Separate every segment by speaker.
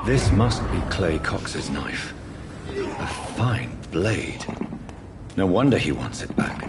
Speaker 1: This must be Clay Cox's knife. A fine blade. No wonder he wants it back.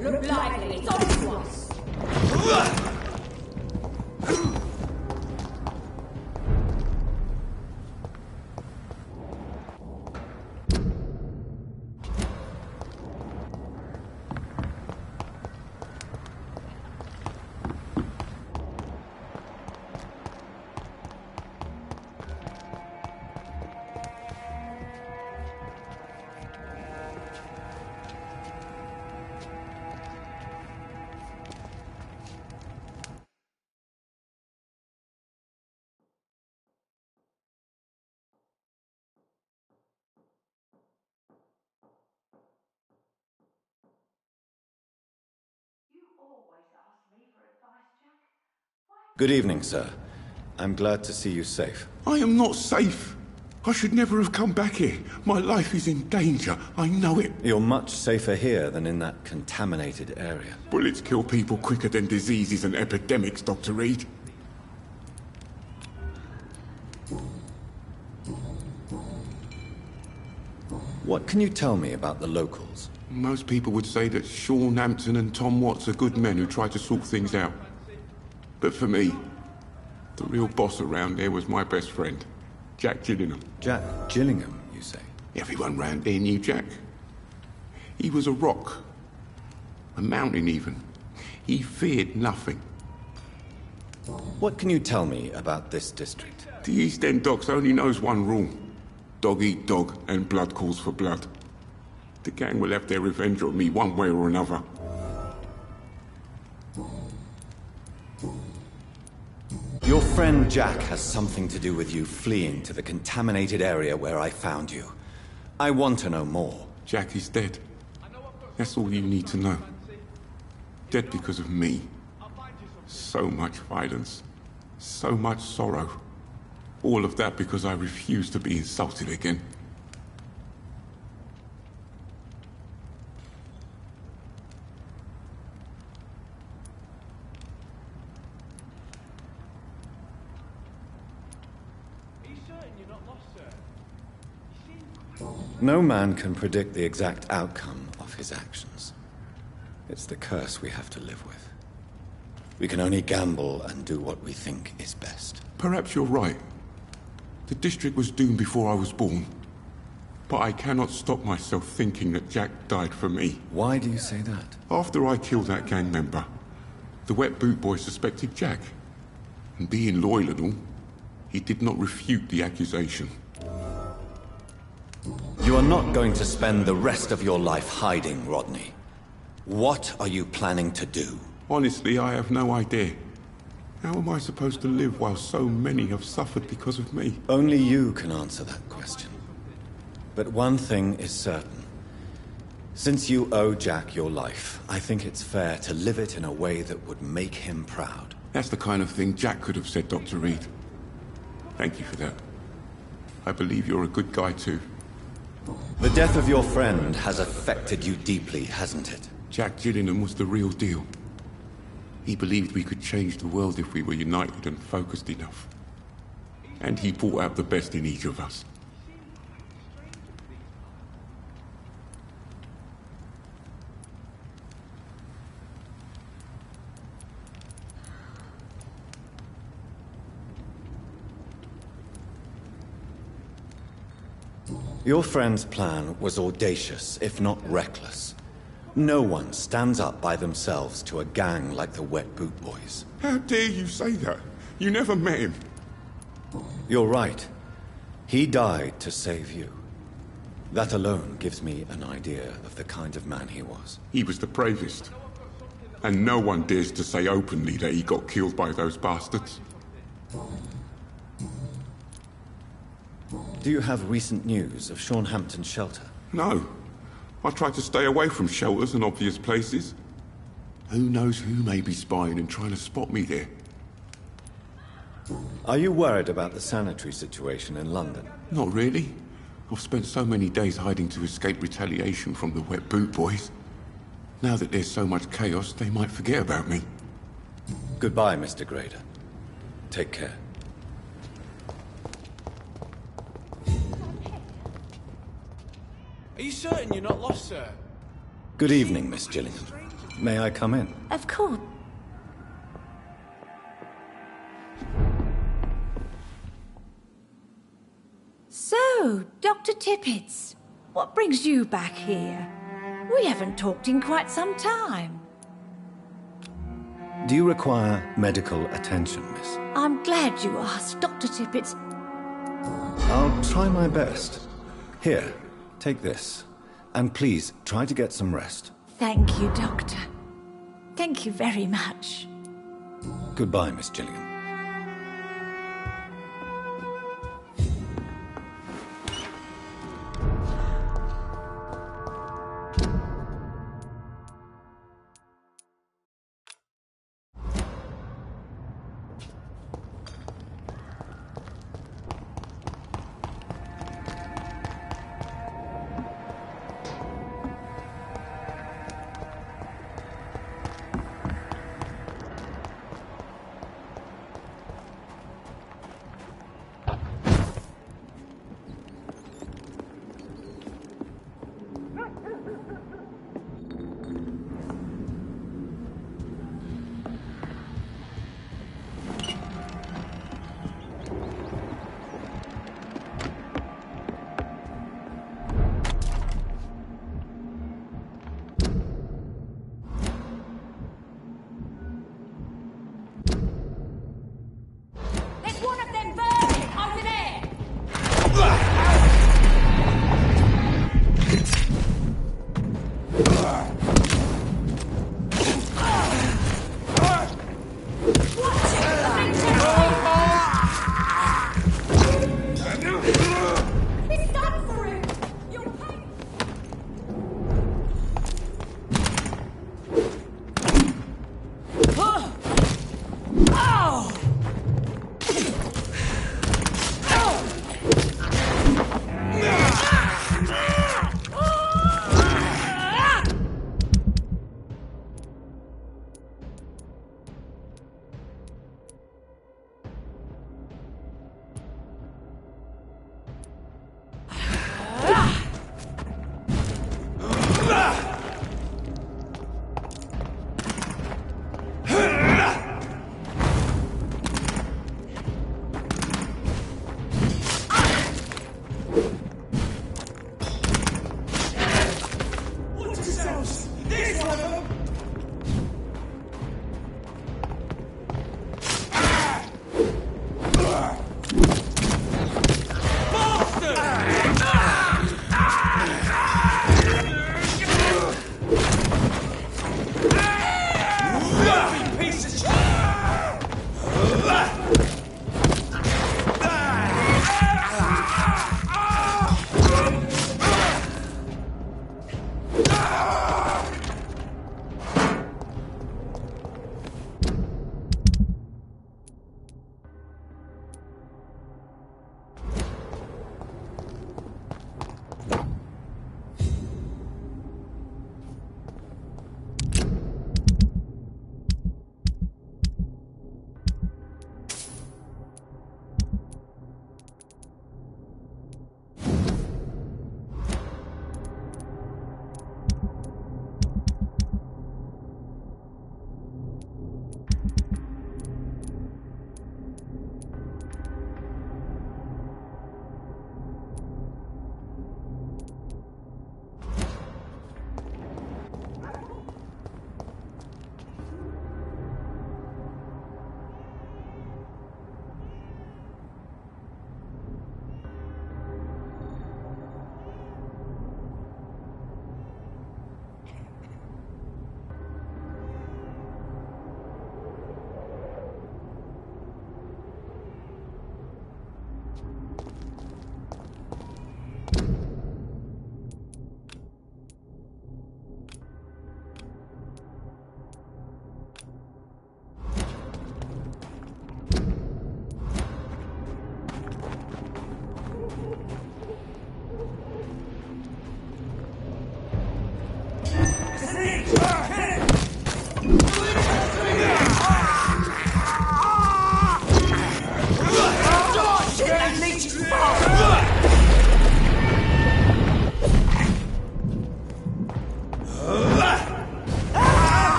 Speaker 2: Look lively, it's on to us!
Speaker 1: Good evening, sir. I'm glad to see you safe.
Speaker 3: I am not safe. I should never have come back here. My life is in danger. I know it.
Speaker 1: You're much safer here than in that contaminated area.
Speaker 3: Bullets kill people quicker than diseases and epidemics, Dr. Reed.
Speaker 1: What can you tell me about the locals?
Speaker 3: Most people would say that Sean Hampton and Tom Watts are good men who try to sort things out. But for me, the real boss around there was my best friend, Jack Gillingham.
Speaker 1: Jack Gillingham, you say?
Speaker 3: Everyone round there knew Jack. He was a rock. A mountain, even. He feared nothing.
Speaker 1: What can you tell me about this district?
Speaker 3: The East End Docks only knows one rule. Dog eat dog, and blood calls for blood. The gang will have their revenge on me one way or another.
Speaker 1: Your friend Jack has something to do with you fleeing to the contaminated area where I found you. I want to know more.
Speaker 3: Jack is dead. That's all you need to know. Dead because of me. So much violence. So much sorrow. All of that because I refuse to be insulted again.
Speaker 1: No man can predict the exact outcome of his actions. It's the curse we have to live with. We can only gamble and do what we think is best.
Speaker 3: Perhaps you're right. The district was doomed before I was born. But I cannot stop myself thinking that Jack died for me.
Speaker 1: Why do you say that?
Speaker 3: After I killed that gang member, the Wet Boot Boy suspected Jack. And being loyal and all, he did not refute the accusation.
Speaker 1: You are not going to spend the rest of your life hiding, Rodney. What are you planning to do?
Speaker 3: Honestly, I have no idea. How am I supposed to live while so many have suffered because of me?
Speaker 1: Only you can answer that question. But one thing is certain. Since you owe Jack your life, I think it's fair to live it in a way that would make him proud.
Speaker 3: That's the kind of thing Jack could have said, Dr. Reed. Thank you for that. I believe you're a good guy too.
Speaker 1: The death of your friend has affected you deeply, hasn't it?
Speaker 3: Jack Gillingham was the real deal. He believed we could change the world if we were united and focused enough. And he brought out the best in each of us.
Speaker 1: Your friend's plan was audacious, if not reckless. No one stands up by themselves to a gang like the Wet Boot Boys.
Speaker 3: How dare you say that? You never met him.
Speaker 1: You're right. He died to save you. That alone gives me an idea of the kind of man he was.
Speaker 3: He was the bravest. And no one dares to say openly that he got killed by those bastards.
Speaker 1: Do you have recent news of Sean Hampton's shelter?
Speaker 3: No. I try to stay away from shelters and obvious places. Who knows who may be spying and trying to spot me there?
Speaker 1: Are you worried about the sanitary situation in London?
Speaker 3: Not really. I've spent so many days hiding to escape retaliation from the Wet Boot Boys. Now that there's so much chaos, they might forget about me.
Speaker 1: Goodbye, Mr. Grader. Take care.
Speaker 4: Are you certain you're not lost, sir?
Speaker 1: Good evening, Miss Gillingham. May I come in?
Speaker 5: Of course. So, Dr. Tippets, what brings you back here? We haven't talked in quite some time.
Speaker 1: Do you require medical attention, miss?
Speaker 5: I'm glad you asked, Dr. Tippets.
Speaker 1: I'll try my best. Here, take this. And please, try to get some rest.
Speaker 5: Thank you, Doctor. Thank you very much.
Speaker 1: Goodbye, Miss Gillingham.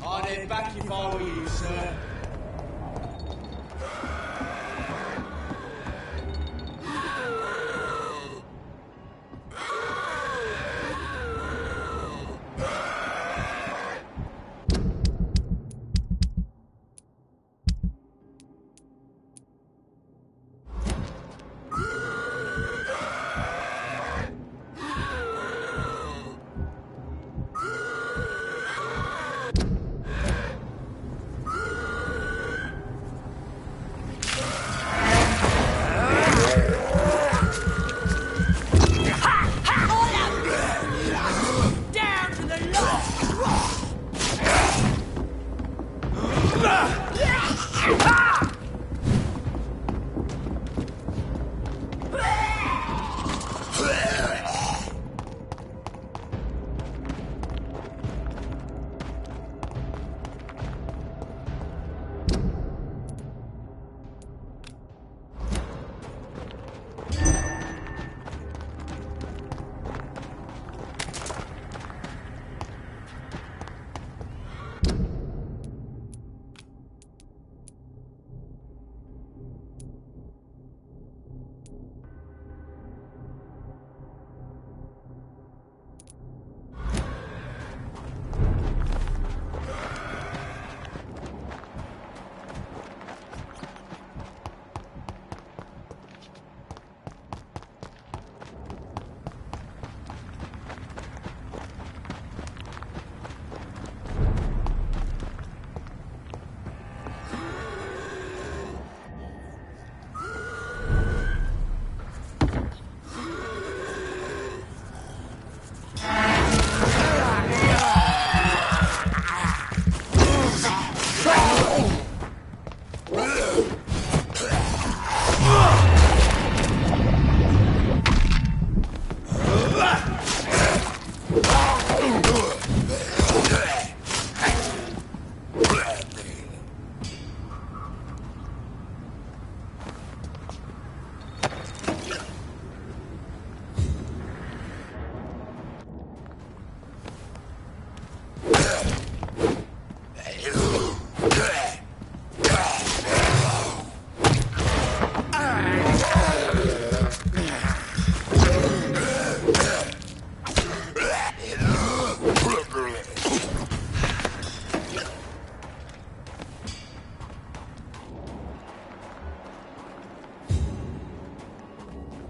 Speaker 4: I'd head back if I were you, sir.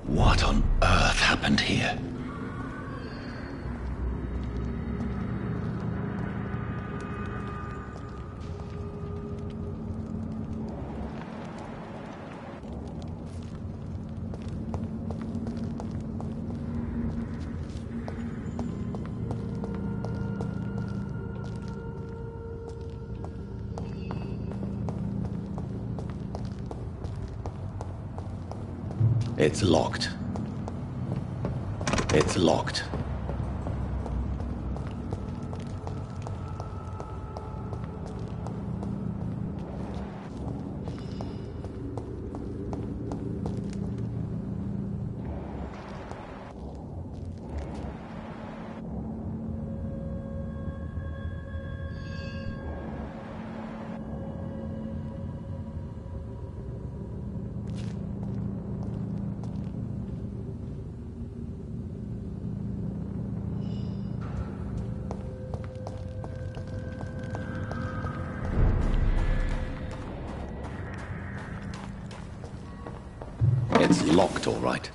Speaker 1: What on earth happened here? It's locked. It's locked.
Speaker 6: locked, all right.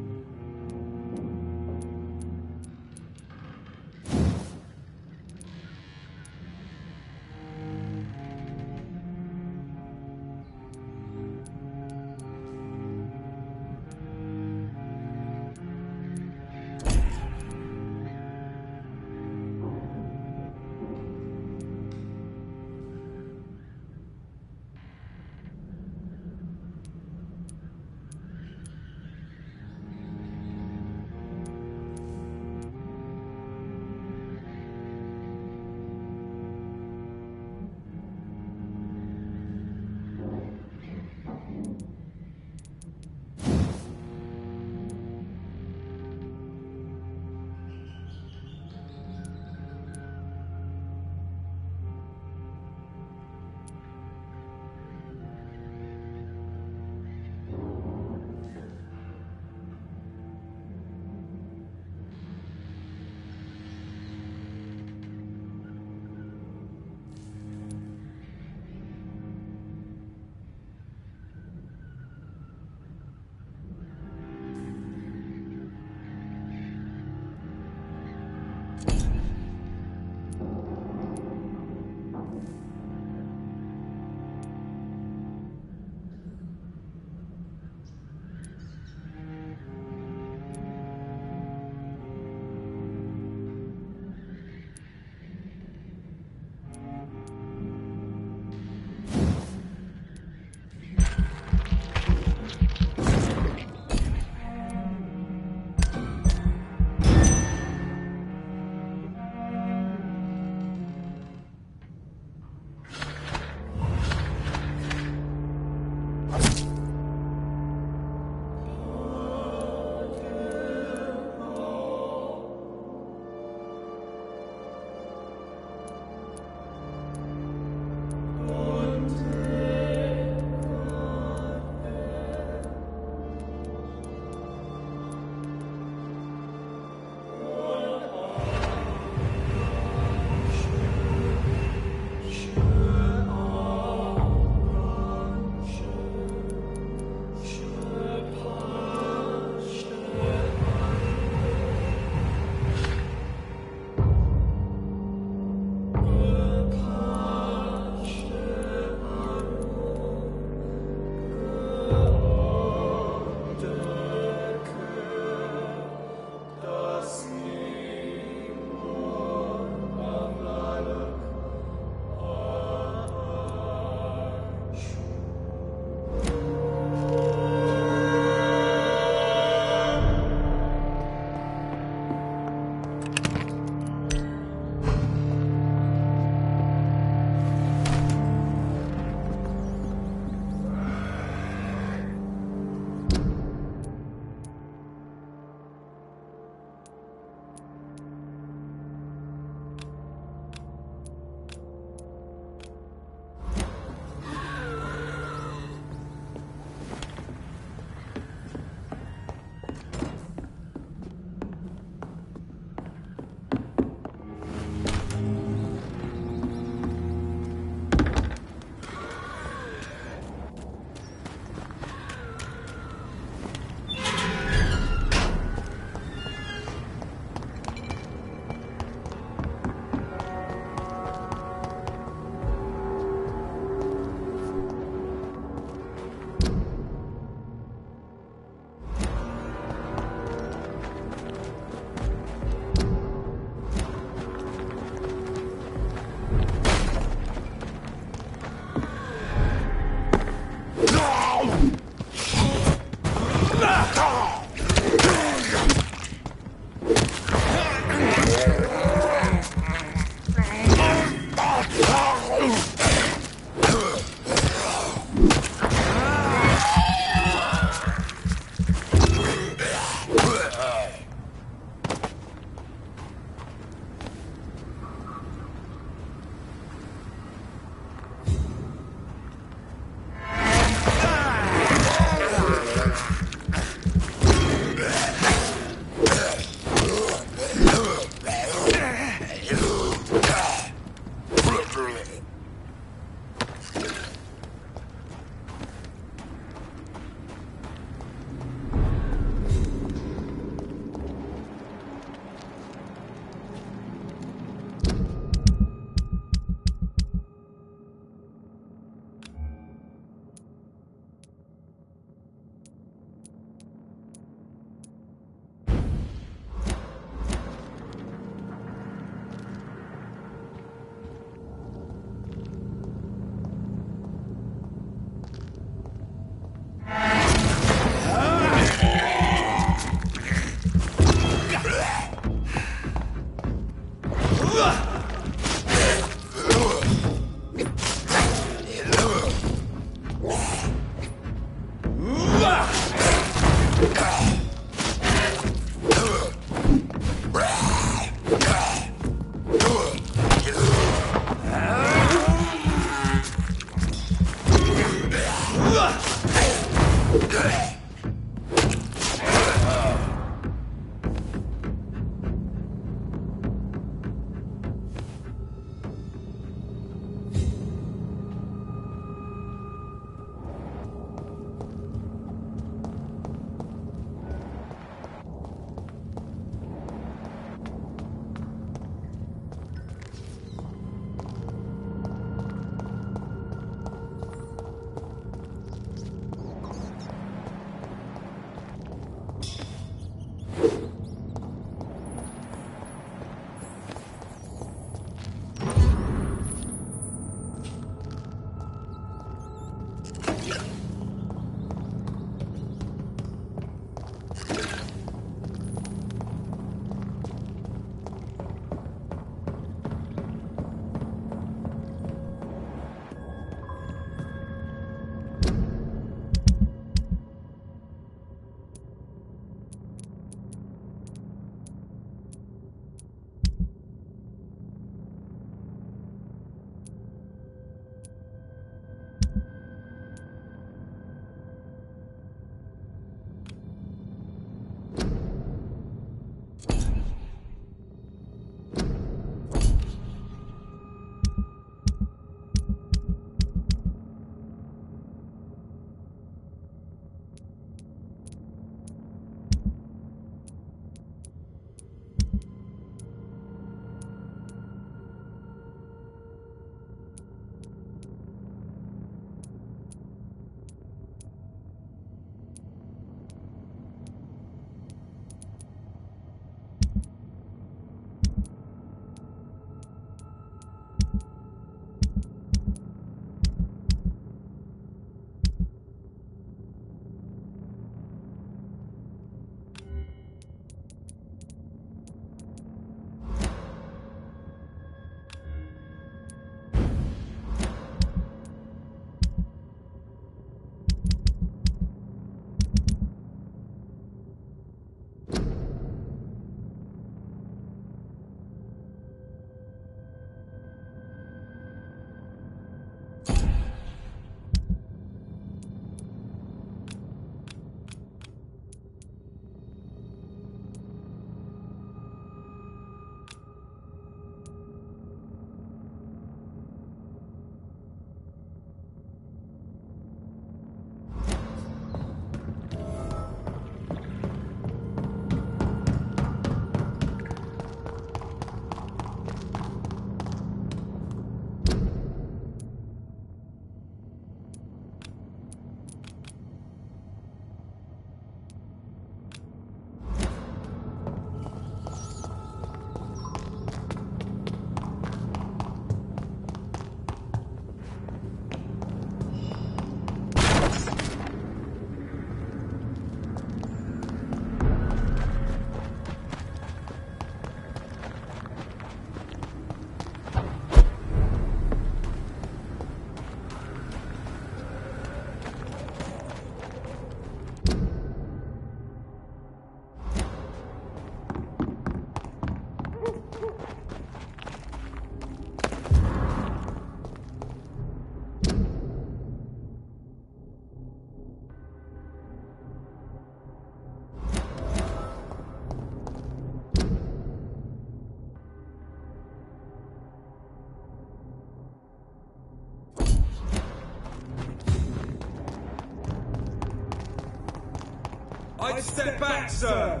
Speaker 4: I'd step back, sir.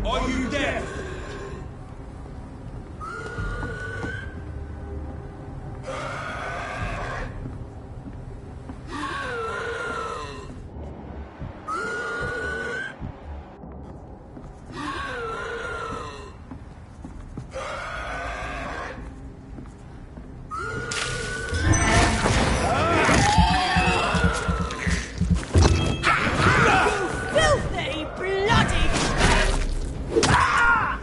Speaker 4: Are you deaf?
Speaker 2: Filthy, bloody... Ah!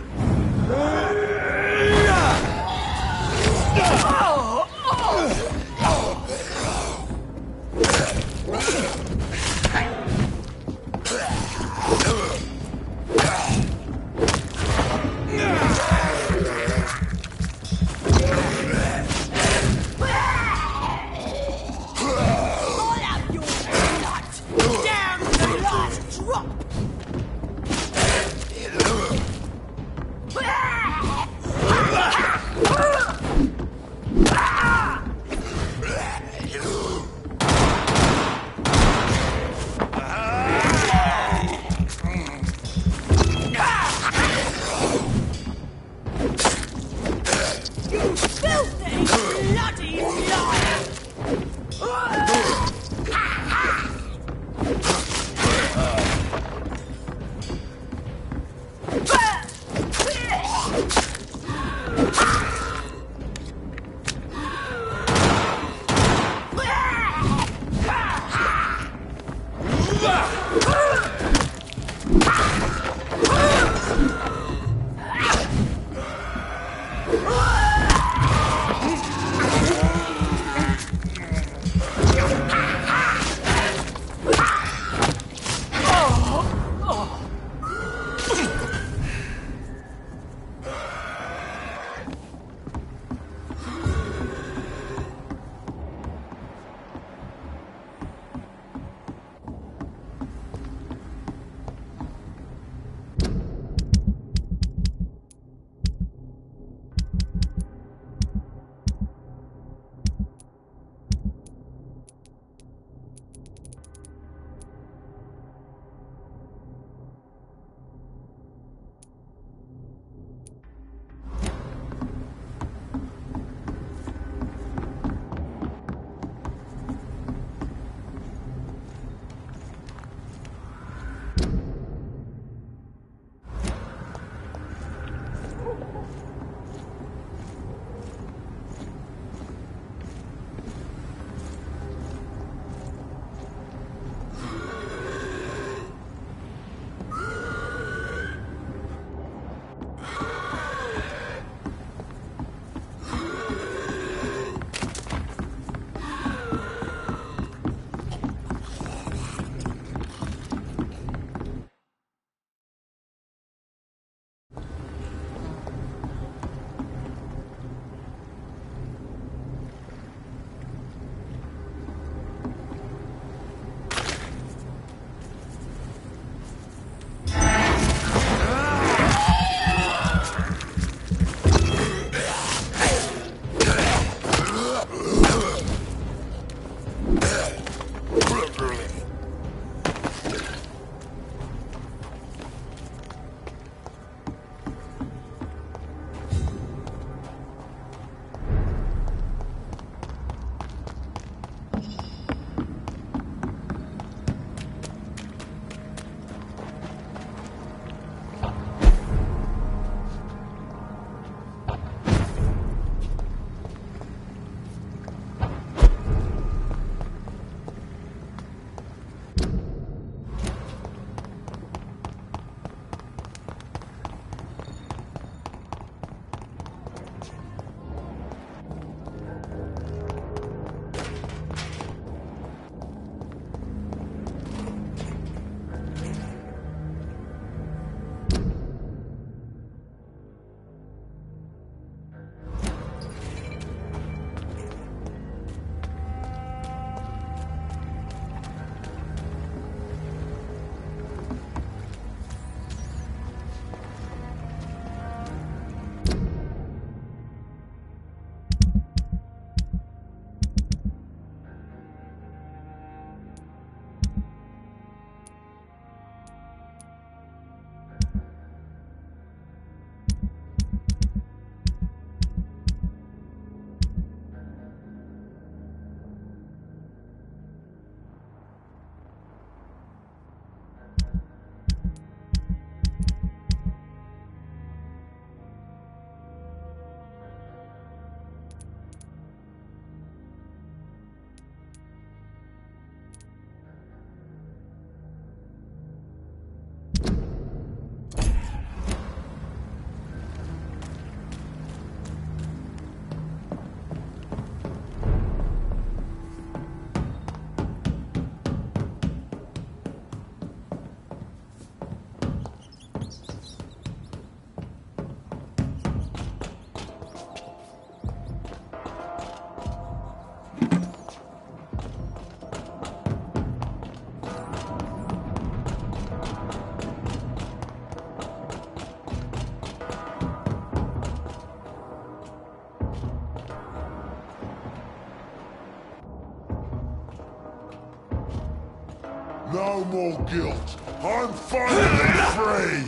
Speaker 6: No more guilt. I'm finally free!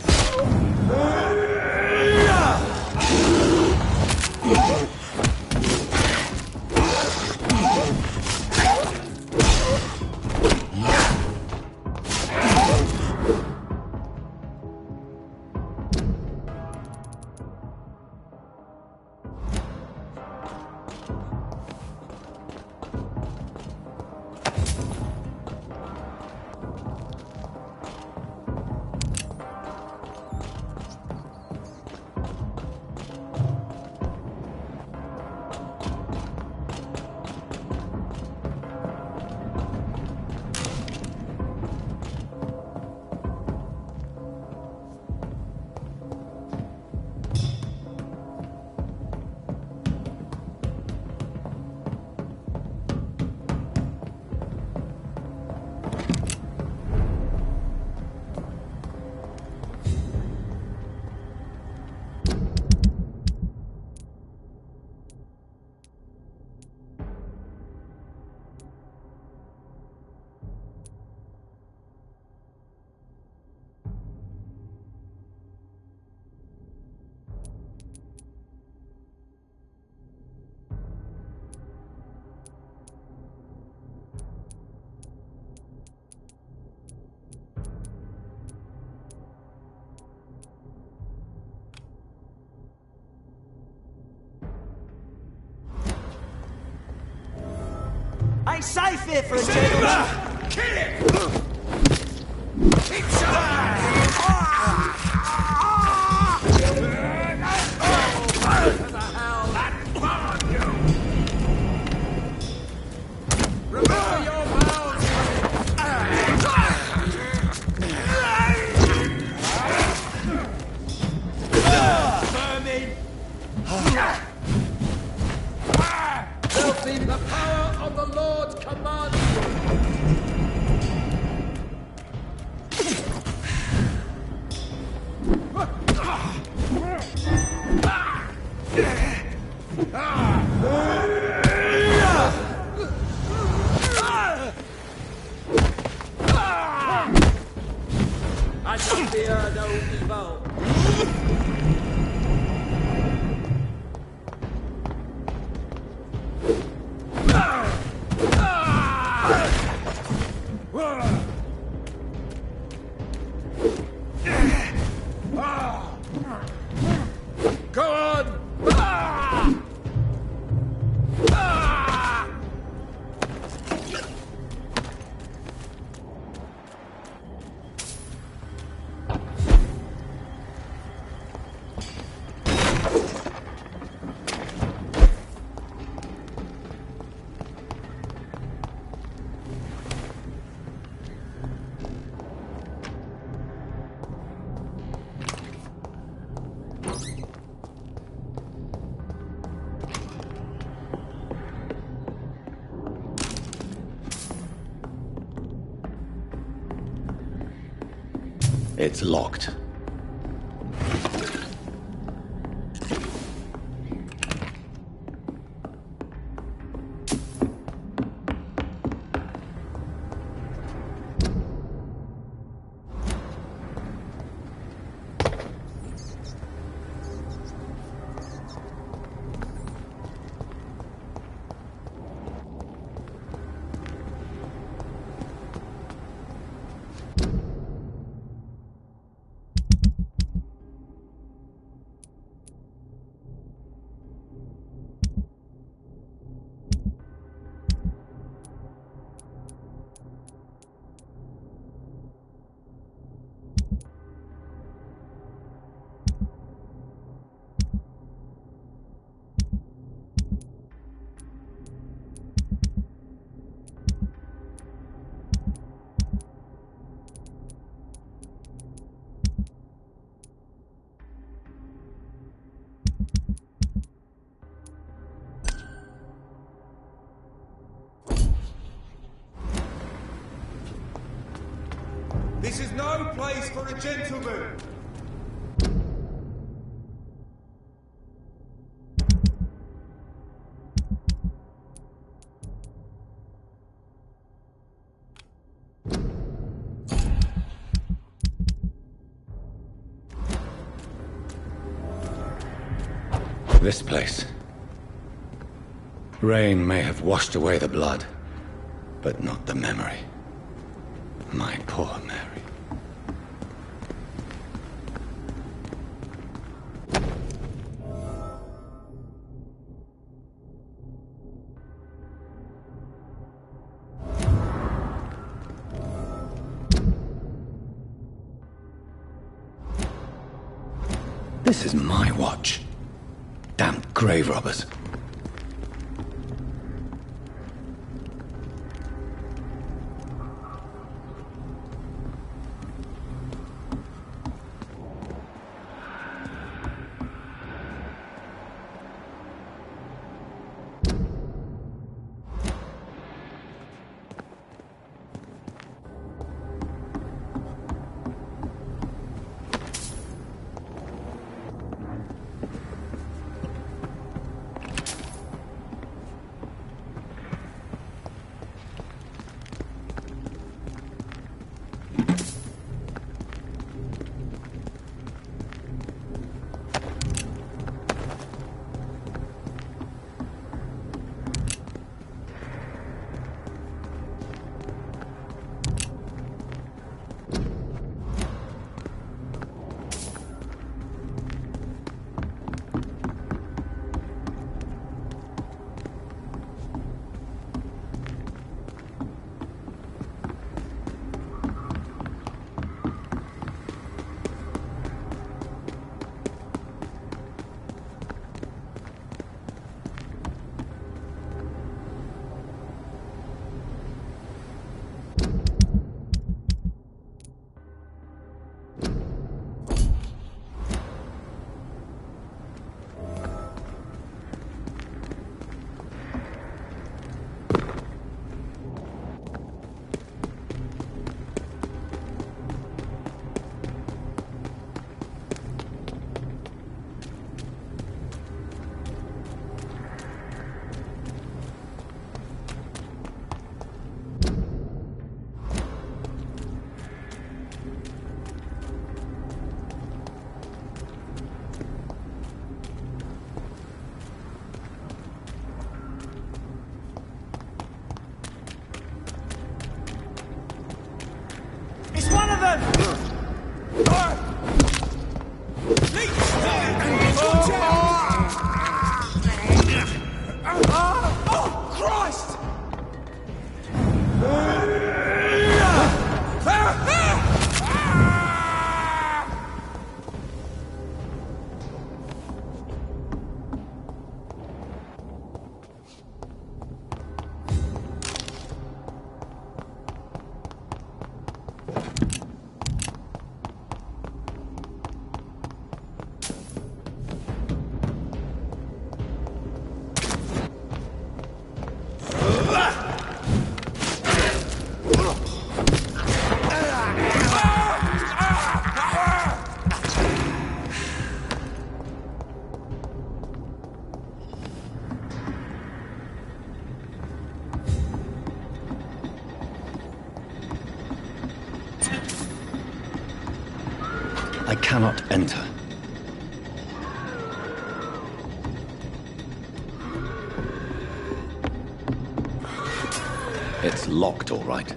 Speaker 7: Ain't safe here for a gentleman.
Speaker 4: Kill it!
Speaker 7: Remember your vows. Vermin. Filthy, the power of the Lord commands I shall fear no evil. Go on!
Speaker 1: It's locked.
Speaker 4: This is no place for a gentleman!
Speaker 1: This place. Rain may have washed away the blood, but not the memory. My poor Mary. This is my watch. Damn grave robbers. I cannot enter. It's locked, all right.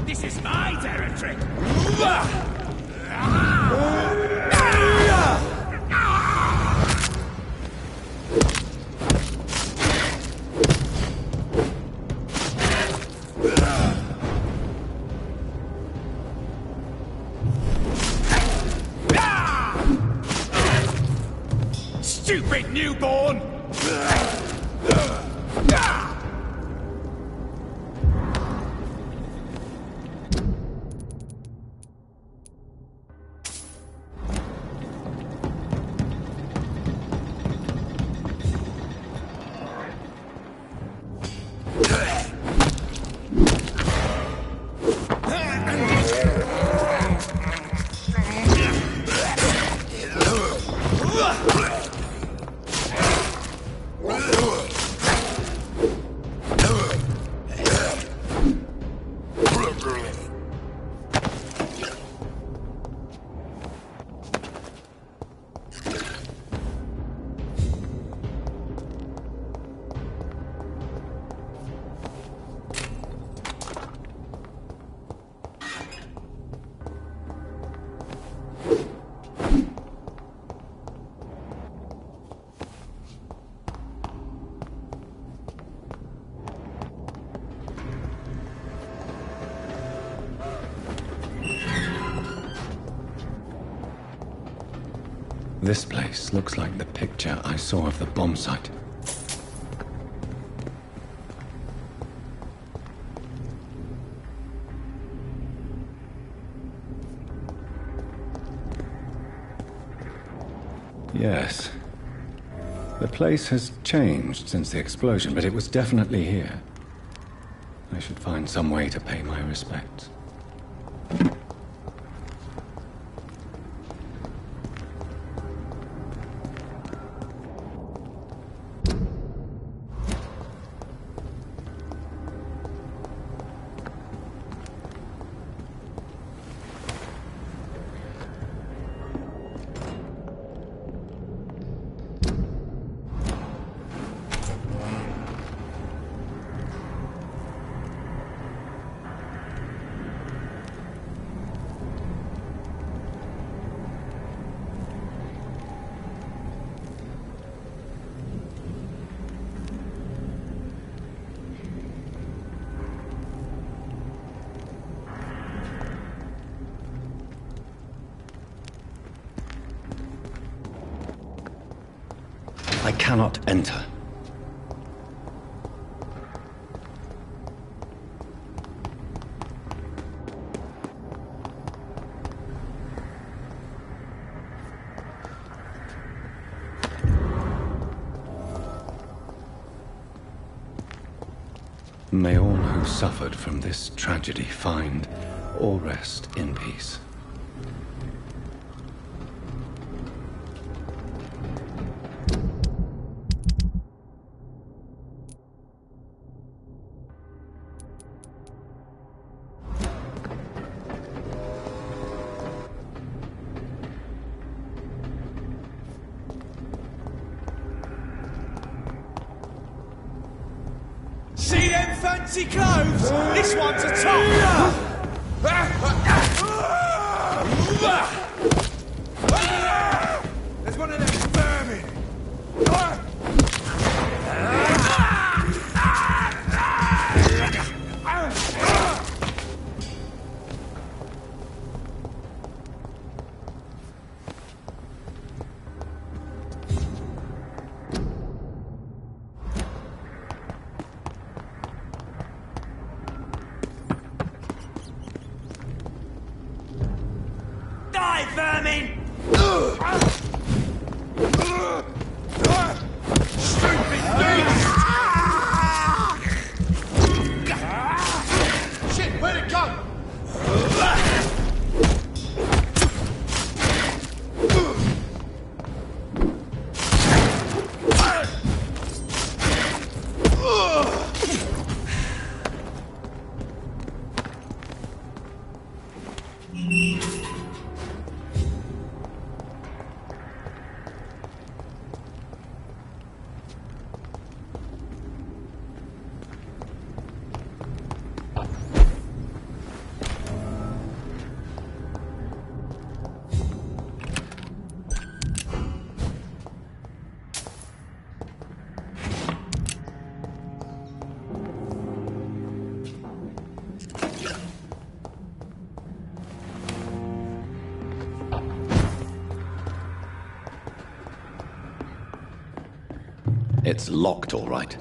Speaker 7: This is my territory! Stupid newborn!
Speaker 1: This place looks like the picture I saw of the bomb site. Yes. The place has changed since the explosion, but it was definitely here. I should find some way to pay my respects. I cannot enter. May all who suffered from this tragedy find or rest in peace.
Speaker 4: See them fancy clothes? This one's a top! There's one of them vermin! Die, vermin! Stupid beast! Shit, where'd it go?
Speaker 1: It's locked, all right.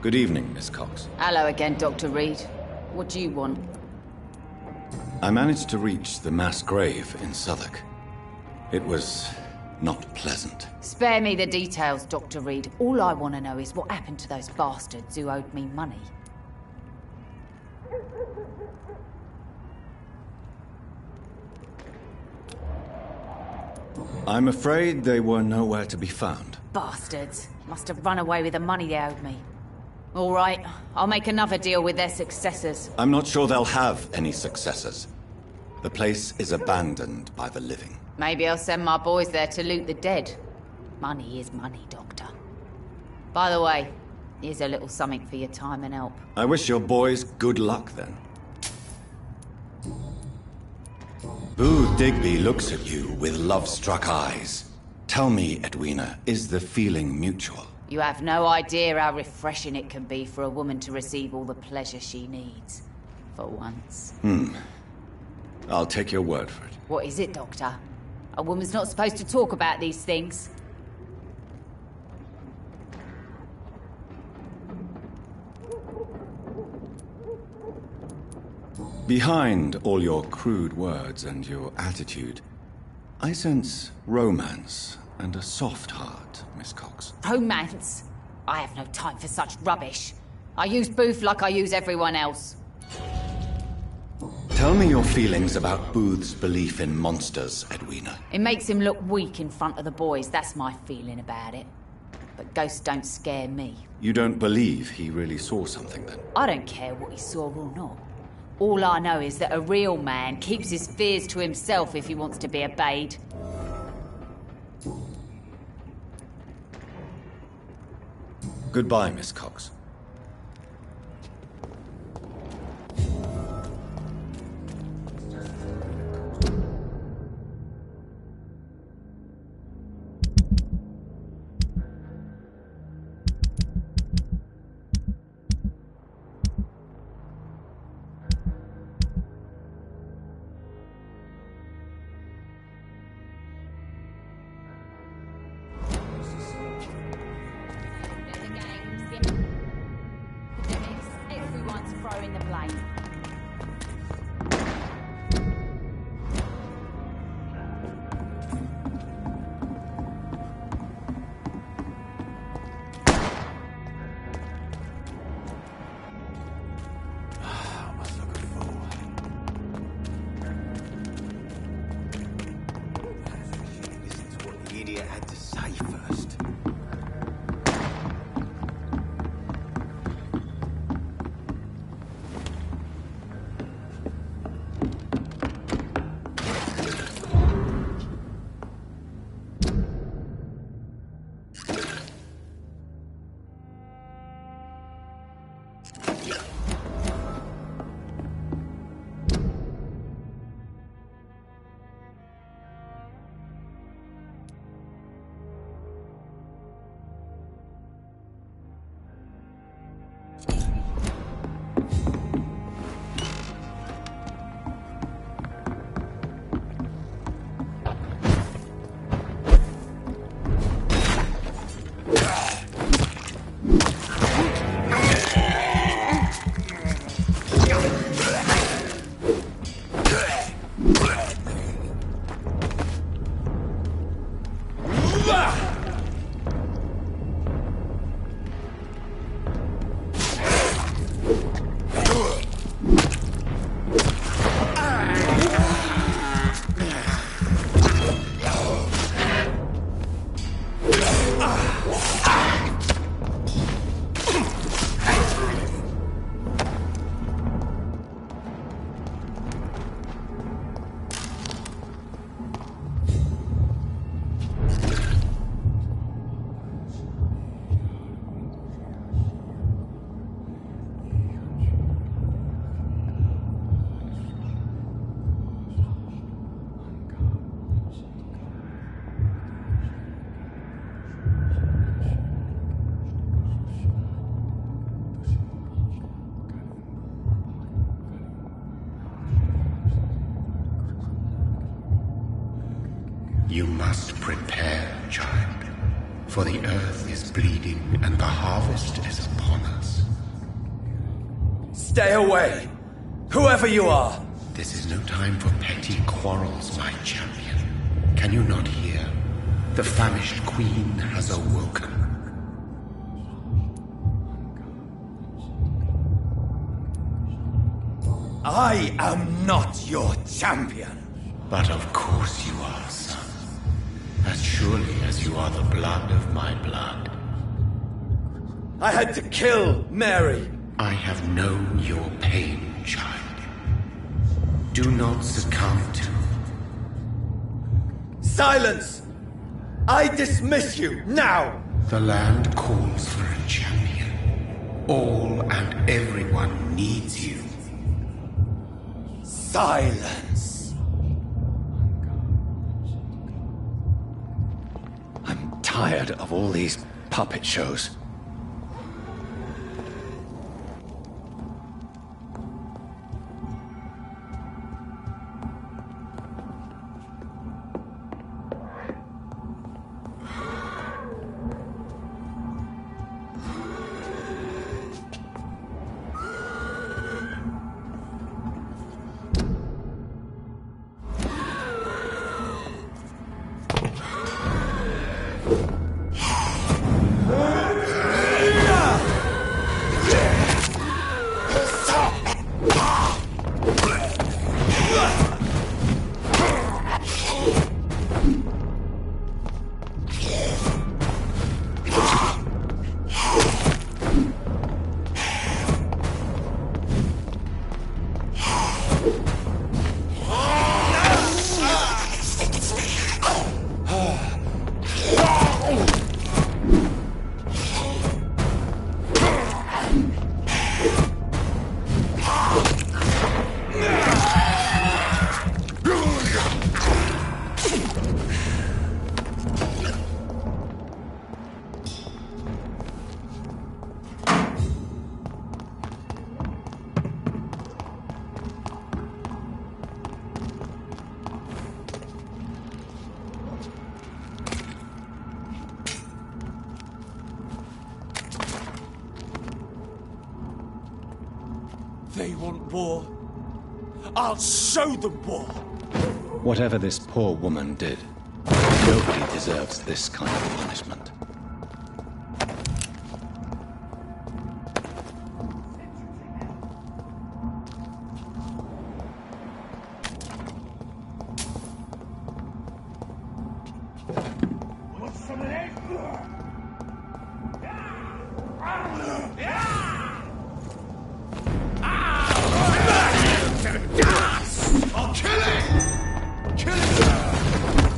Speaker 1: Good evening, Miss Cox.
Speaker 8: Hello again, Dr. Reed. What do you want?
Speaker 1: I managed to reach the mass grave in Southwark. It was not pleasant.
Speaker 8: Spare me the details, Dr. Reed. All I want to know is what happened to those bastards who owed me money.
Speaker 1: I'm afraid they were nowhere to be found.
Speaker 8: Bastards. Must have run away with the money they owed me. All right, I'll make another deal with their successors.
Speaker 1: I'm not sure they'll have any successors. The place is abandoned by the living.
Speaker 8: Maybe I'll send my boys there to loot the dead. Money is money, Doctor. By the way, here's a little something for your time and help.
Speaker 1: I wish your boys good luck, then. Booth Digby looks at you with love-struck eyes. Tell me, Edwina, is the feeling mutual?
Speaker 8: You have no idea how refreshing it can be for a woman to receive all the pleasure she needs. For once.
Speaker 1: I'll take your word for it.
Speaker 8: What is it, Doctor? A woman's not supposed to talk about these things.
Speaker 1: Behind all your crude words and your attitude, I sense romance and a soft heart, Miss Cox.
Speaker 8: Romance? I have no time for such rubbish. I use Booth like I use everyone else.
Speaker 1: Tell me your feelings about Booth's belief in monsters, Edwina.
Speaker 8: It makes him look weak in front of the boys, that's my feeling about it. But ghosts don't scare me.
Speaker 1: You don't believe he really saw something, then?
Speaker 8: I don't care what he saw or not. All I know is that a real man keeps his fears to himself if he wants to be obeyed.
Speaker 1: Goodbye, Miss Cox.
Speaker 9: You must prepare, child, for the earth is bleeding and the harvest is upon us.
Speaker 4: Stay away! Whoever you are!
Speaker 9: This is no time for petty quarrels, my champion. Can you not hear? The famished queen has awoken.
Speaker 4: I am not your champion!
Speaker 9: But of course you are, son. As surely as you are the blood of my blood.
Speaker 4: I had to kill Mary!
Speaker 9: I have known your pain, child. Do not succumb to...
Speaker 4: Silence! I dismiss you, now!
Speaker 9: The land calls for a champion. All and everyone needs you.
Speaker 4: Silence!
Speaker 1: I'm tired of all these puppet shows.
Speaker 4: They want war. I'll show them war!
Speaker 1: Whatever this poor woman did, nobody deserves this kind of punishment.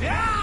Speaker 4: Yeah!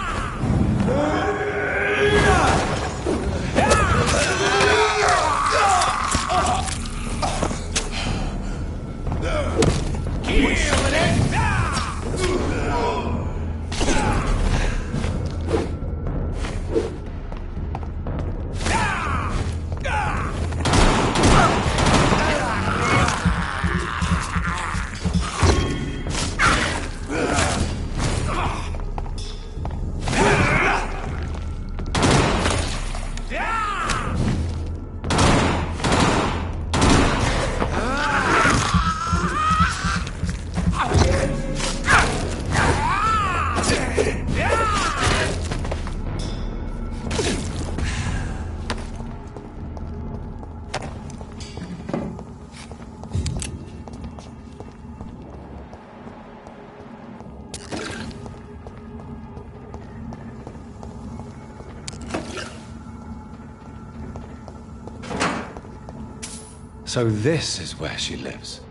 Speaker 1: So this is where she lives.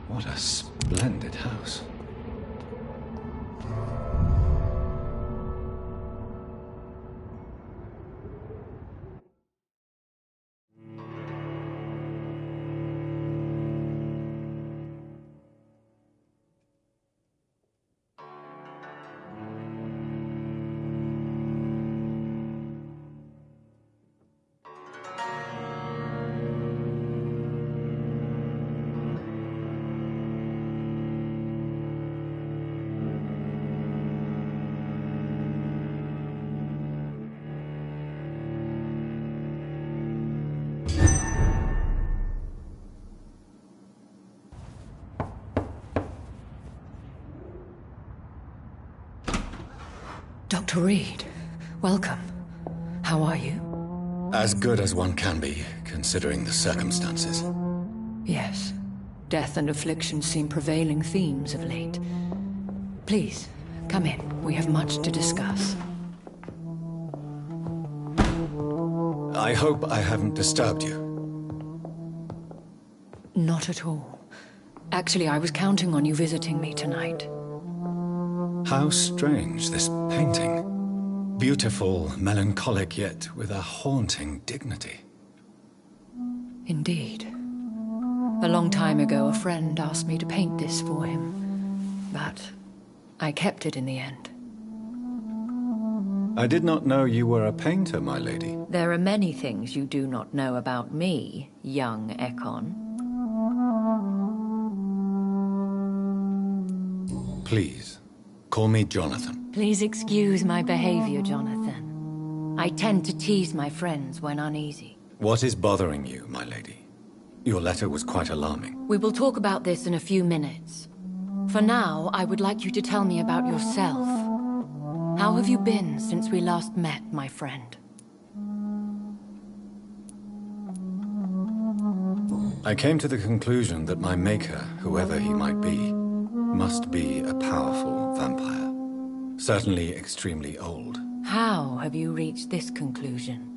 Speaker 1: What a splendid house.
Speaker 10: Dr. Reed, welcome. How are you?
Speaker 1: As good as one can be, considering the circumstances.
Speaker 10: Yes. Death and affliction seem prevailing themes of late. Please, come in. We have much to discuss.
Speaker 1: I hope I haven't disturbed you.
Speaker 10: Not at all. Actually, I was counting on you visiting me tonight.
Speaker 1: How strange, this painting. Beautiful, melancholic, yet with a haunting dignity.
Speaker 10: Indeed. A long time ago, a friend asked me to paint this for him, but I kept it in the end.
Speaker 1: I did not know you were a painter, my lady.
Speaker 10: There are many things you do not know about me, young Ekon.
Speaker 1: Please, call me Jonathan.
Speaker 10: Please excuse my behavior, Jonathan. I tend to tease my friends when uneasy.
Speaker 1: What is bothering you, my lady? Your letter was quite alarming.
Speaker 10: We will talk about this in a few minutes. For now, I would like you to tell me about yourself. How have you been since we last met, my friend?
Speaker 1: I came to the conclusion that my maker, whoever he might be, must be a powerful vampire. Certainly extremely old.
Speaker 10: How have you reached this conclusion?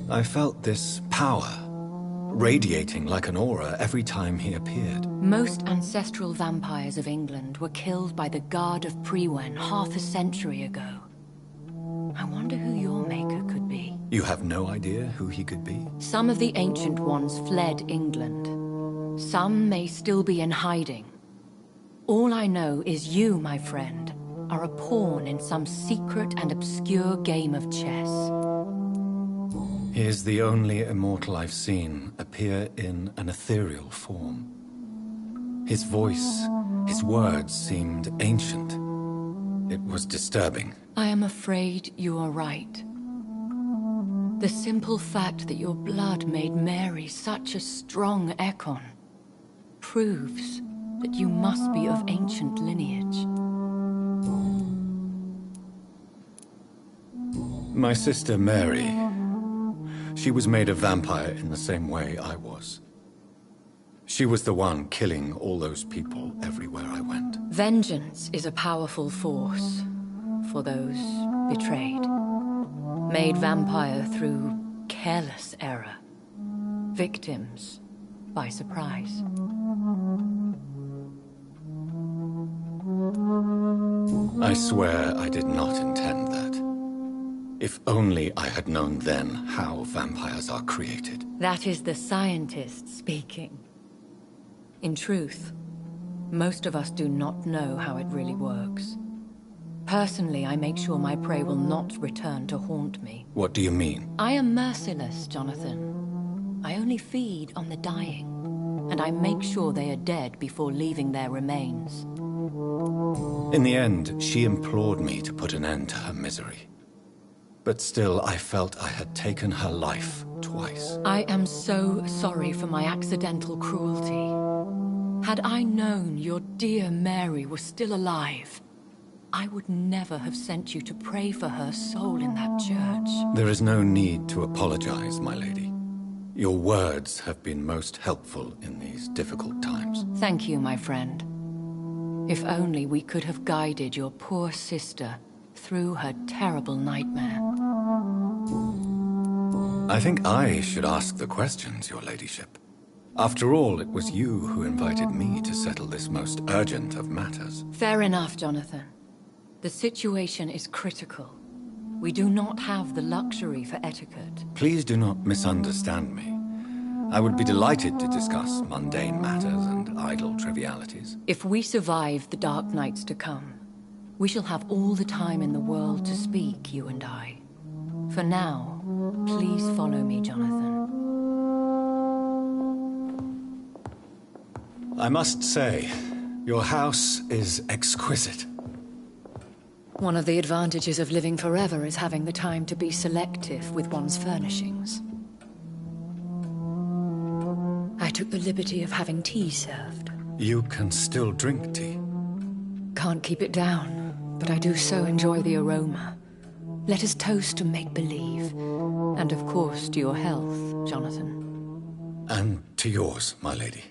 Speaker 1: I felt this power, radiating like an aura every time he appeared.
Speaker 10: Most ancestral vampires of England were killed by the Guard of Priwen half a century ago. I wonder who your maker could be.
Speaker 1: You have no idea who he could be?
Speaker 10: Some of the Ancient Ones fled England. Some may still be in hiding. All I know is you, my friend, are a pawn in some secret and obscure game of chess.
Speaker 1: He is the only immortal I've seen appear in an ethereal form. His voice, his words seemed ancient. It was disturbing.
Speaker 10: I am afraid you are right. The simple fact that your blood made Mary such a strong Ekon proves that you must be of ancient lineage.
Speaker 1: My sister Mary, she was made a vampire in the same way I was. She was the one killing all those people everywhere I went.
Speaker 10: Vengeance is a powerful force for those betrayed. Made vampire through careless error. Victims by surprise.
Speaker 1: I swear I did not intend that. If only I had known then how vampires are created.
Speaker 10: That is the scientist speaking. In truth, most of us do not know how it really works. Personally, I make sure my prey will not return to haunt me.
Speaker 1: What do you mean?
Speaker 10: I am merciless, Jonathan. I only feed on the dying, and I make sure they are dead before leaving their remains.
Speaker 1: In the end, she implored me to put an end to her misery. But still, I felt I had taken her life twice.
Speaker 10: I am so sorry for my accidental cruelty. Had I known your dear Mary was still alive, I would never have sent you to pray for her soul in that church.
Speaker 1: There is no need to apologize, my lady. Your words have been most helpful in these difficult times.
Speaker 10: Thank you, my friend. If only we could have guided your poor sister through her terrible nightmare.
Speaker 1: I think I should ask the questions, your ladyship. After all, it was you who invited me to settle this most urgent of matters.
Speaker 10: Fair enough, Jonathan. The situation is critical. We do not have the luxury for etiquette.
Speaker 1: Please do not misunderstand me. I would be delighted to discuss mundane matters and idle trivialities.
Speaker 10: If we survive the dark nights to come, we shall have all the time in the world to speak, you and I. For now, please follow me, Jonathan.
Speaker 1: I must say, your house is exquisite.
Speaker 10: One of the advantages of living forever is having the time to be selective with one's furnishings. I took the liberty of having tea served.
Speaker 1: You can still drink tea?
Speaker 10: Can't keep it down, but I do so enjoy the aroma. Let us toast to make-believe. And of course, to your health, Jonathan.
Speaker 1: And to yours, my lady.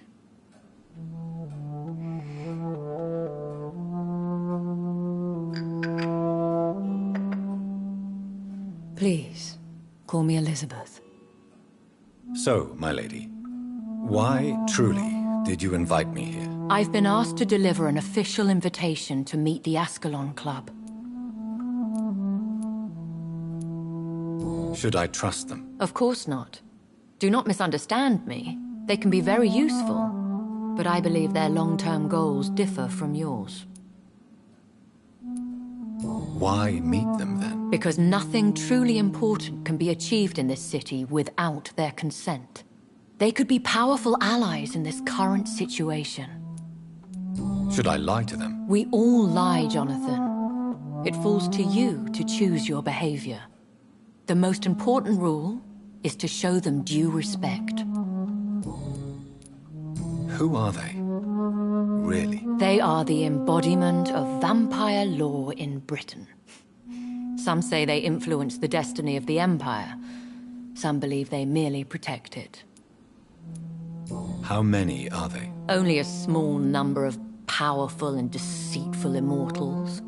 Speaker 10: Please, call me Elizabeth.
Speaker 1: So, my lady, why, truly, did you invite me here?
Speaker 10: I've been asked to deliver an official invitation to meet the Ascalon Club.
Speaker 1: Should I trust them?
Speaker 10: Of course not. Do not misunderstand me. They can be very useful, but I believe their long-term goals differ from yours.
Speaker 1: Why meet them, then?
Speaker 10: Because nothing truly important can be achieved in this city without their consent. They could be powerful allies in this current situation.
Speaker 1: Should I lie to them?
Speaker 10: We all lie, Jonathan. It falls to you to choose your behavior. The most important rule is to show them due respect.
Speaker 1: Who are they? Really?
Speaker 10: They are the embodiment of vampire law in Britain. Some say they influence the destiny of the Empire. Some believe they merely protect it.
Speaker 1: How many are they?
Speaker 10: Only a small number of powerful and deceitful immortals.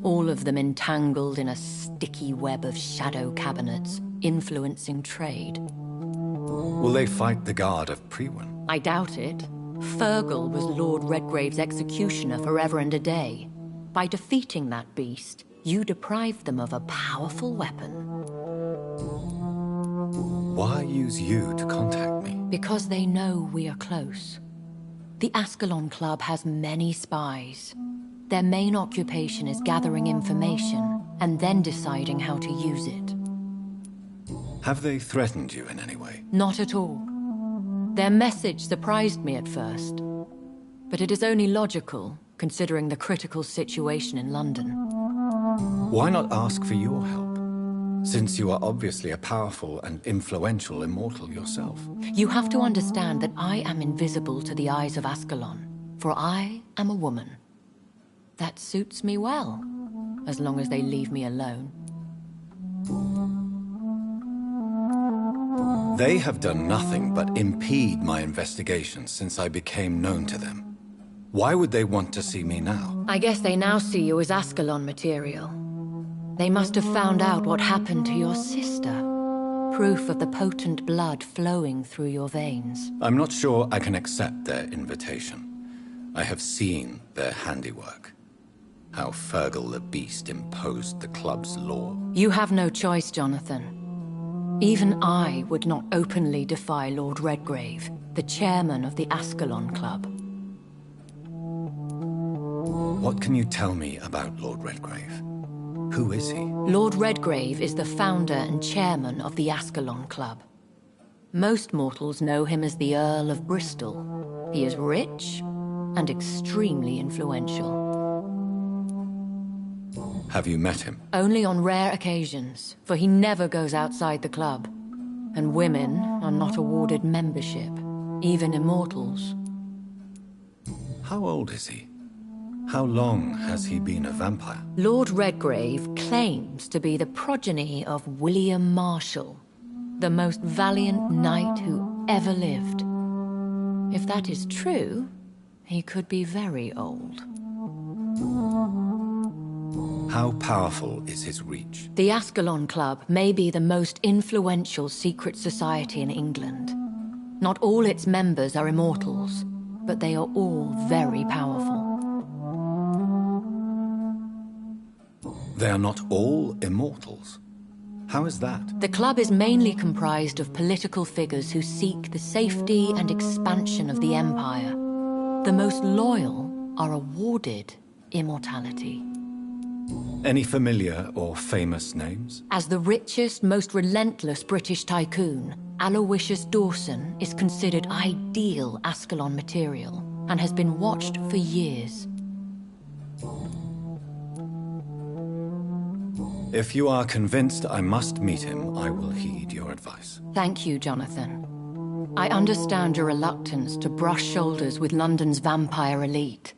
Speaker 10: All of them entangled in a sticky web of shadow cabinets, influencing trade.
Speaker 1: Will they fight the guard of Priwen?
Speaker 10: I doubt it. Fergal was Lord Redgrave's executioner forever and a day. By defeating that beast, you deprived them of a powerful weapon.
Speaker 1: Why use you to contact me?
Speaker 10: Because they know we are close. The Ascalon Club has many spies. Their main occupation is gathering information and then deciding how to use it.
Speaker 1: Have they threatened you in any way?
Speaker 10: Not at all. Their message surprised me at first, but it is only logical, considering the critical situation in London.
Speaker 1: Why not ask for your help, since you are obviously a powerful and influential immortal yourself?
Speaker 10: You have to understand that I am invisible to the eyes of Ascalon, for I am a woman. That suits me well, as long as they leave me alone.
Speaker 1: They have done nothing but impede my investigations since I became known to them. Why would they want to see me now?
Speaker 10: I guess they now see you as Ascalon material. They must have found out what happened to your sister. Proof of the potent blood flowing through your veins.
Speaker 1: I'm not sure I can accept their invitation. I have seen their handiwork. How Fergal the Beast imposed the club's law.
Speaker 10: You have no choice, Jonathan. Even I would not openly defy Lord Redgrave, the chairman of the Ascalon Club.
Speaker 1: What can you tell me about Lord Redgrave? Who is he?
Speaker 10: Lord Redgrave is the founder and chairman of the Ascalon Club. Most mortals know him as the Earl of Bristol. He is rich and extremely influential.
Speaker 1: Have you met him?
Speaker 10: Only on rare occasions, for he never goes outside the club. And women are not awarded membership, even immortals.
Speaker 1: How old is he? How long has he been a vampire?
Speaker 10: Lord Redgrave claims to be the progeny of William Marshall, the most valiant knight who ever lived. If that is true, he could be very old.
Speaker 1: How powerful is his reach?
Speaker 10: The Ascalon Club may be the most influential secret society in England. Not all its members are immortals, but they are all very powerful.
Speaker 1: They are not all immortals. How is that?
Speaker 10: The club is mainly comprised of political figures who seek the safety and expansion of the Empire. The most loyal are awarded immortality.
Speaker 1: Any familiar or famous names?
Speaker 10: As the richest, most relentless British tycoon, Aloysius Dawson is considered ideal Ascalon material and has been watched for years.
Speaker 1: If you are convinced I must meet him, I will heed your advice.
Speaker 10: Thank you, Jonathan. I understand your reluctance to brush shoulders with London's vampire elite.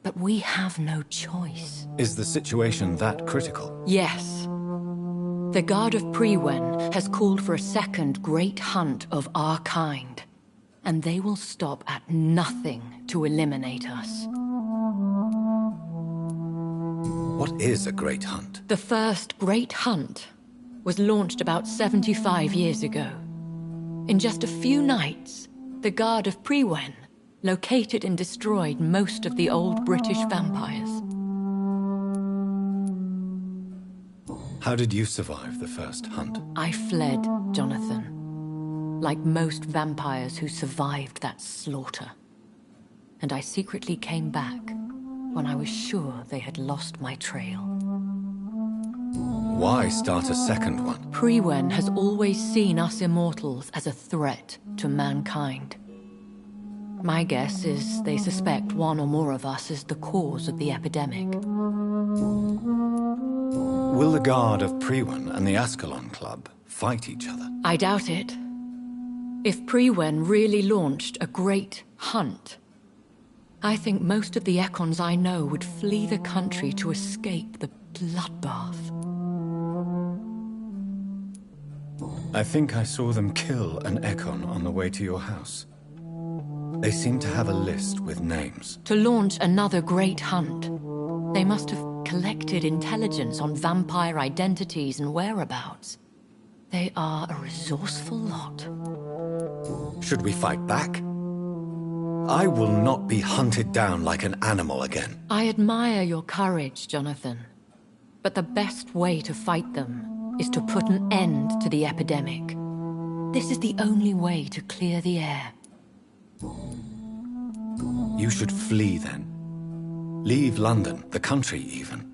Speaker 10: But we have no choice.
Speaker 1: Is the situation that critical?
Speaker 10: Yes. The Guard of Prewen has called for a second great hunt of our kind, and they will stop at nothing to eliminate us.
Speaker 1: What is a great hunt?
Speaker 10: The first great hunt was launched about 75 years ago. In just a few nights, the Guard of Prewen located and destroyed most of the old British vampires.
Speaker 1: How did you survive the first hunt?
Speaker 10: I fled, Jonathan, like most vampires who survived that slaughter. And I secretly came back when I was sure they had lost my trail.
Speaker 1: Why start a second one?
Speaker 10: Prewen has always seen us immortals as a threat to mankind. My guess is they suspect one or more of us is the cause of the epidemic.
Speaker 1: Will the Guard of Prewen and the Ascalon Club fight each other?
Speaker 10: I doubt it. If Prewen really launched a great hunt, I think most of the Econs I know would flee the country to escape the bloodbath.
Speaker 1: I think I saw them kill an Econ on the way to your house. They seem to have a list with names.
Speaker 10: To launch another great hunt, they must have collected intelligence on vampire identities and whereabouts. They are a resourceful lot.
Speaker 1: Should we fight back? I will not be hunted down like an animal again.
Speaker 10: I admire your courage, Jonathan. But the best way to fight them is to put an end to the epidemic. This is the only way to clear the air.
Speaker 1: You should flee then. Leave London, the country even.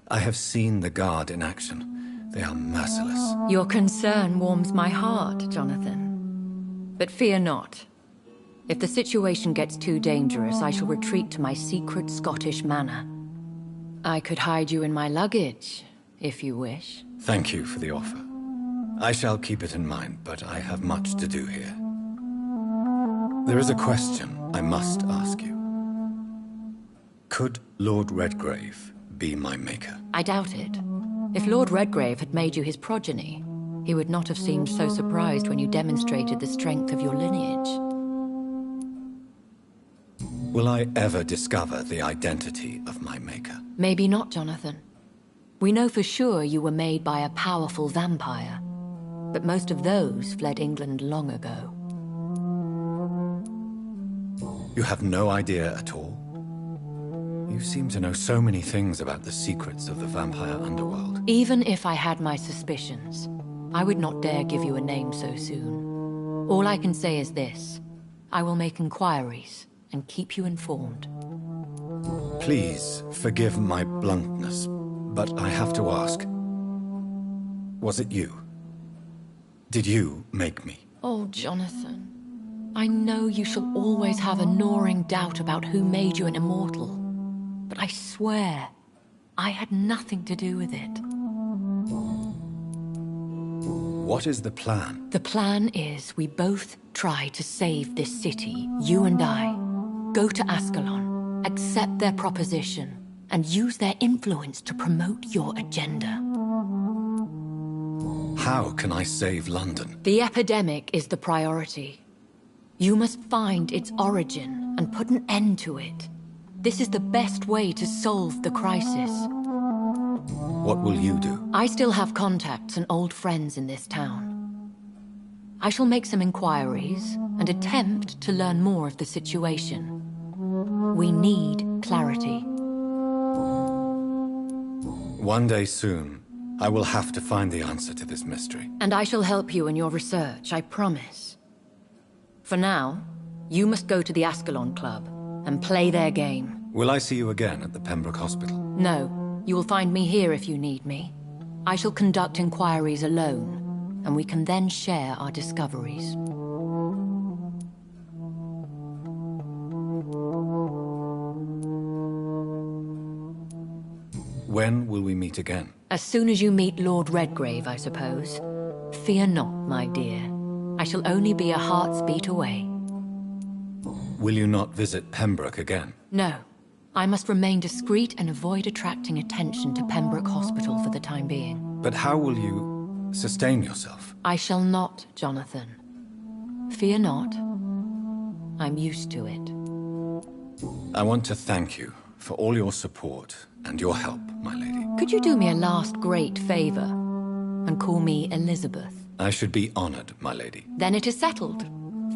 Speaker 1: I have seen the Guard in action. They are merciless.
Speaker 10: Your concern warms my heart, Jonathan. But fear not. If the situation gets too dangerous, I shall retreat to my secret Scottish manor. I could hide you in my luggage, if you wish.
Speaker 1: Thank you for the offer. I shall keep it in mind, but I have much to do here. There is a question I must ask you. Could Lord Redgrave be my maker?
Speaker 10: I doubt it. If Lord Redgrave had made you his progeny, he would not have seemed so surprised when you demonstrated the strength of your lineage.
Speaker 1: Will I ever discover the identity of my maker?
Speaker 10: Maybe not, Jonathan. We know for sure you were made by a powerful vampire, but most of those fled England long ago.
Speaker 1: You have no idea at all? You seem to know so many things about the secrets of the vampire underworld.
Speaker 10: Even if I had my suspicions, I would not dare give you a name so soon. All I can say is this. I will make inquiries and keep you informed.
Speaker 1: Please forgive my bluntness, but I have to ask. Was it you? Did you make me?
Speaker 10: Oh, Jonathan. I know you shall always have a gnawing doubt about who made you an immortal. But I swear, I had nothing to do with it.
Speaker 1: What is the plan?
Speaker 10: The plan is we both try to save this city, you and I. Go to Ascalon, accept their proposition, and use their influence to promote your agenda.
Speaker 1: How can I save London?
Speaker 10: The epidemic is the priority. You must find its origin and put an end to it. This is the best way to solve the crisis.
Speaker 1: What will you do?
Speaker 10: I still have contacts and old friends in this town. I shall make some inquiries and attempt to learn more of the situation. We need clarity.
Speaker 1: One day soon, I will have to find the answer to this mystery.
Speaker 10: And I shall help you in your research, I promise. For now, you must go to the Ascalon Club and play their game.
Speaker 1: Will I see you again at the Pembroke Hospital?
Speaker 10: No. You will find me here if you need me. I shall conduct inquiries alone, and we can then share our discoveries.
Speaker 1: When will we meet again?
Speaker 10: As soon as you meet Lord Redgrave, I suppose. Fear not, my dear. I shall only be a heart's beat away.
Speaker 1: Will you not visit Pembroke again?
Speaker 10: No. I must remain discreet and avoid attracting attention to Pembroke Hospital for the time being.
Speaker 1: But how will you sustain yourself?
Speaker 10: I shall not, Jonathan. Fear not. I'm used to it.
Speaker 1: I want to thank you for all your support and your help, my lady.
Speaker 10: Could you do me a last great favor and call me Elizabeth?
Speaker 1: I should be honored, my lady.
Speaker 10: Then it is settled.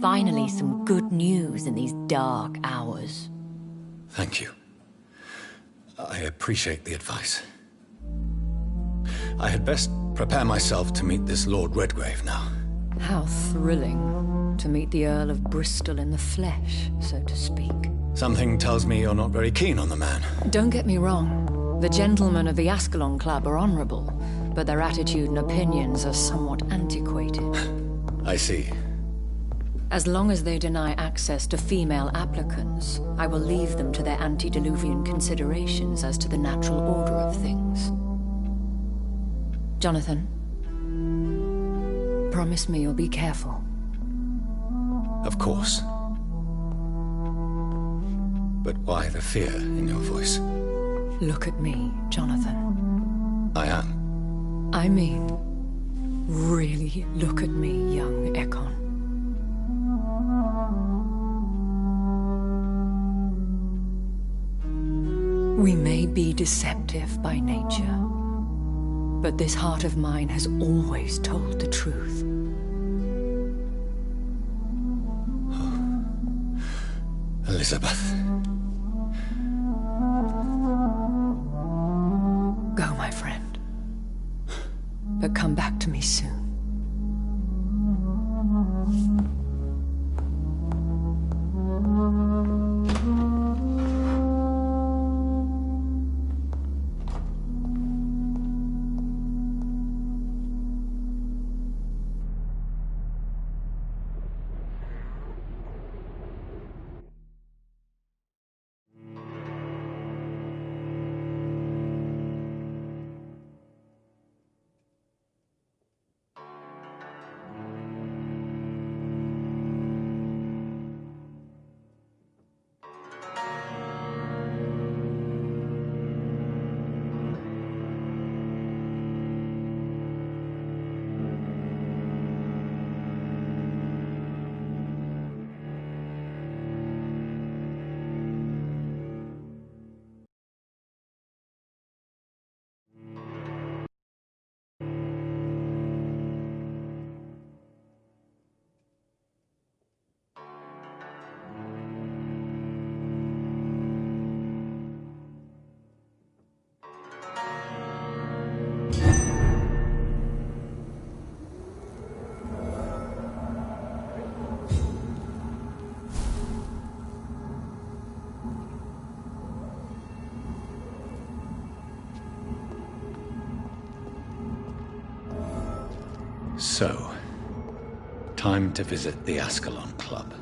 Speaker 10: Finally, some good news in these dark hours.
Speaker 1: Thank you. I appreciate the advice. I had best prepare myself to meet this Lord Redgrave now.
Speaker 10: How thrilling to meet the Earl of Bristol in the flesh, so to speak.
Speaker 1: Something tells me you're not very keen on the man.
Speaker 10: Don't get me wrong. The gentlemen of the Ascalon Club are honorable, but their attitude and opinions are somewhat antiquated.
Speaker 1: I see.
Speaker 10: As long as they deny access to female applicants, I will leave them to their antediluvian considerations as to the natural order of things. Jonathan, promise me you'll be careful.
Speaker 1: Of course. But why the fear in your voice?
Speaker 10: Look at me, Jonathan.
Speaker 1: I am.
Speaker 10: I mean, really look at me, young Ekon. We may be deceptive by nature, but this heart of mine has always told the truth.
Speaker 1: Oh. Elizabeth.
Speaker 10: Go, my friend. But come back to me soon.
Speaker 1: So, time to visit the Ascalon Club.